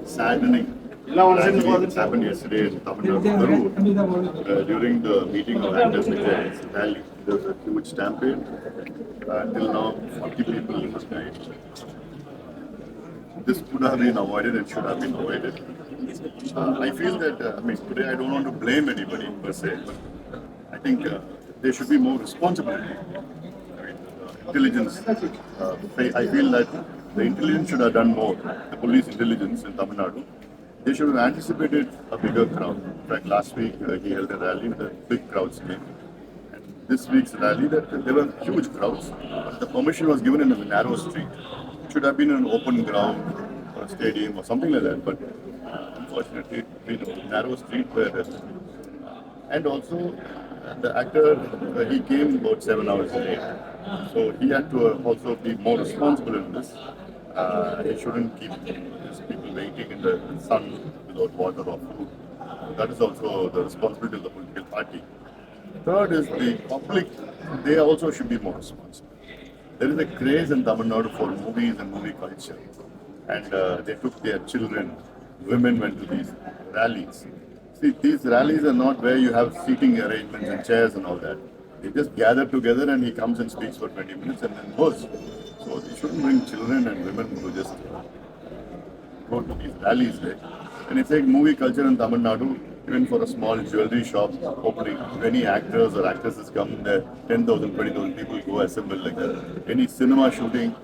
saddening tragedy that happened yesterday in Tamil Nadu, Peru, during the meeting of actors rally. There was a huge stampede. Till now, 40 people must died. This could have been avoided and should have been avoided. I feel that, today I don't want to blame anybody per se, but I think there should be more responsibility. Intelligence. I feel that the intelligence should have done more. The police intelligence in Tamil Nadu. They should have anticipated a bigger crowd. In fact, last week he held a rally with a big crowds came. And this week's rally, there were huge crowds. But the permission was given in a narrow street. It should have been an open ground or a stadium or something like that. But unfortunately, it's been a narrow street where. And also, the actor, he came about 7 hours late. So he had to also be more responsible in this. He shouldn't keep these people waiting in the sun without water or food. That is also the responsibility of the political party. Third is the public, they also should be more responsible. There is a craze in Tamil Nadu for movies and movie culture. And they took their children, women went to these rallies. See, these rallies are not where you have seating arrangements and chairs and all that. They just gather together and he comes and speaks for 20 minutes and then goes. So they shouldn't bring children and women who just go to these rallies there. And it's like movie culture in Tamil Nadu, even for a small jewelry shop opening, many actors or actresses come there, 10,000, 20,000 people go assemble like that. Any cinema shooting,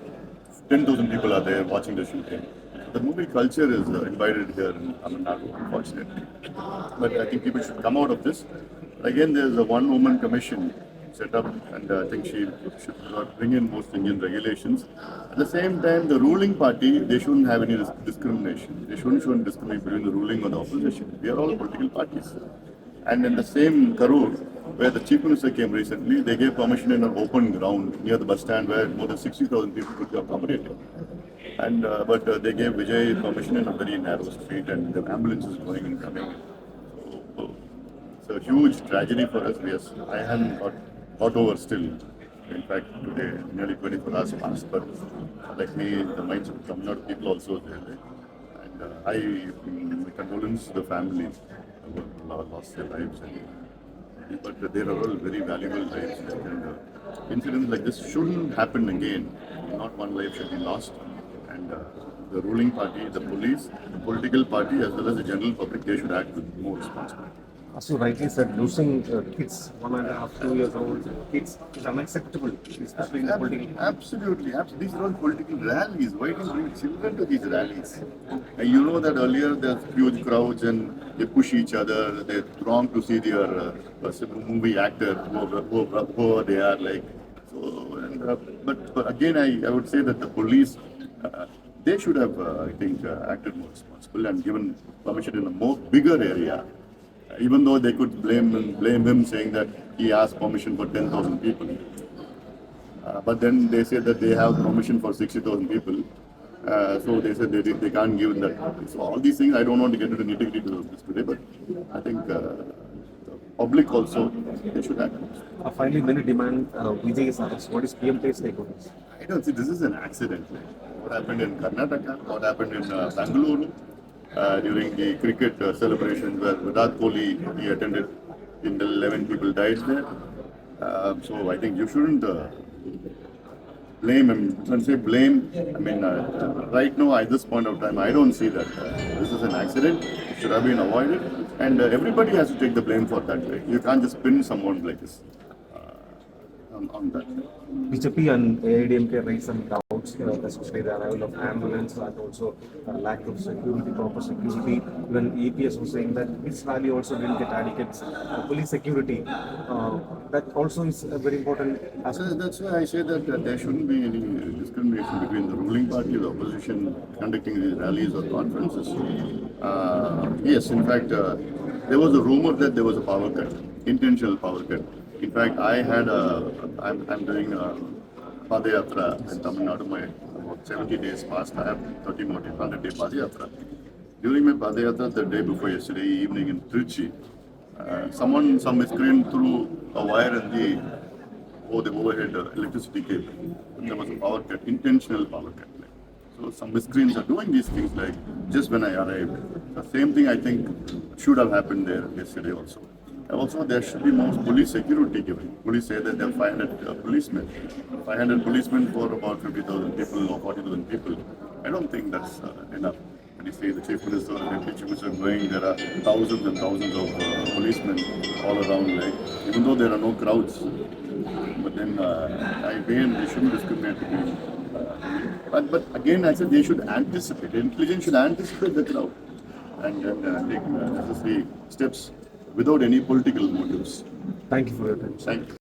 10,000 people are there watching the shooting. The movie culture is invited here in Tamil Nadu, unfortunately. But I think people should come out of this. Again, there's a one-woman commission set up, and I think she should bring in most Indian regulations. At the same time, the ruling party, they shouldn't have any discrimination. They shouldn't show discrimination between the ruling or the opposition. We are all political parties. And in the same Karur, where the Chief Minister came recently, they gave permission in an open ground near the bus stand where more than 60,000 people could be accommodated. And but they gave Vijay permission in a very narrow street, and the ambulance is going and coming. So it's a huge tragedy for us. Yes, I haven't got over still. In fact, today nearly 24 hours passed, but like me, the minds of Tamil Nadu people also there. And my condolence to the family who lost their lives. But they are all very valuable lives. And incidents like this shouldn't happen again. Not one life should be lost. And the ruling party, the police, the political party, as well as the general public, they should act with more responsibility. As you rightly said, losing kids, 1.5, 2 years old kids, is unacceptable, especially in the political. Absolutely. These are all political rallies. Why do you bring children to these rallies? And you know that earlier there's huge crowds and they push each other, they throng to see their movie actor, whoever they are like. So, but again, I would say that the police, they should have, I think, acted more responsible and given permission in a more bigger area. Even though they could blame him saying that he asked permission for 10,000 people. But then they say that they have permission for 60,000 people. So they said they can't give that. So all these things, I don't want to get into the nitty-gritty of this today, but I think the public also, they should act. Finally, many demand Vijay's arrest. What is PMK's take on this? I don't see, this is an accident. What happened in Karnataka, what happened in Bangalore, during the cricket celebrations where Virat Kohli, he attended, in the 11 people died there. So I think you shouldn't blame him. When I say blame, right now at this point of time, I don't see that this is an accident. It should have been avoided. And everybody has to take the blame for that. Right? You can't just pin someone like this on that. BJP and AIDMK raised some doubts, especially the arrival of ambulance and also lack of security, proper security. Even EPS was saying that this rally also didn't get adequate police security. That also is a very important aspect. That's why I say that there shouldn't be any discrimination between the ruling party or the opposition conducting these rallies or conferences. Yes, in fact, there was a rumor that there was a power cut, intentional power cut. In fact, I'm doing a Padayatra in Tamil Nadu. About 70 days past, I have 30 more days, 100-day Padayatra. During my Padayatra, the day before yesterday evening in Trichy, some miscreant threw a wire in the overhead electricity cable. And there was a power cut, intentional power cut. So some miscreants are doing these things like just when I arrived. The same thing I think should have happened there yesterday also. And also there should be more police security given. Police say that there are 500 policemen. 500 policemen for about 50,000 people or 40,000 people. I don't think that's enough. When you say the chief minister or the deputy chief minister are going, there are thousands and thousands of policemen all around. Like, even though there are no crowds, but then again they shouldn't discriminate between. But again, I said they should anticipate. Intelligence should anticipate the crowd and take necessary steps without any political motives. Thank you for your time. Thank you.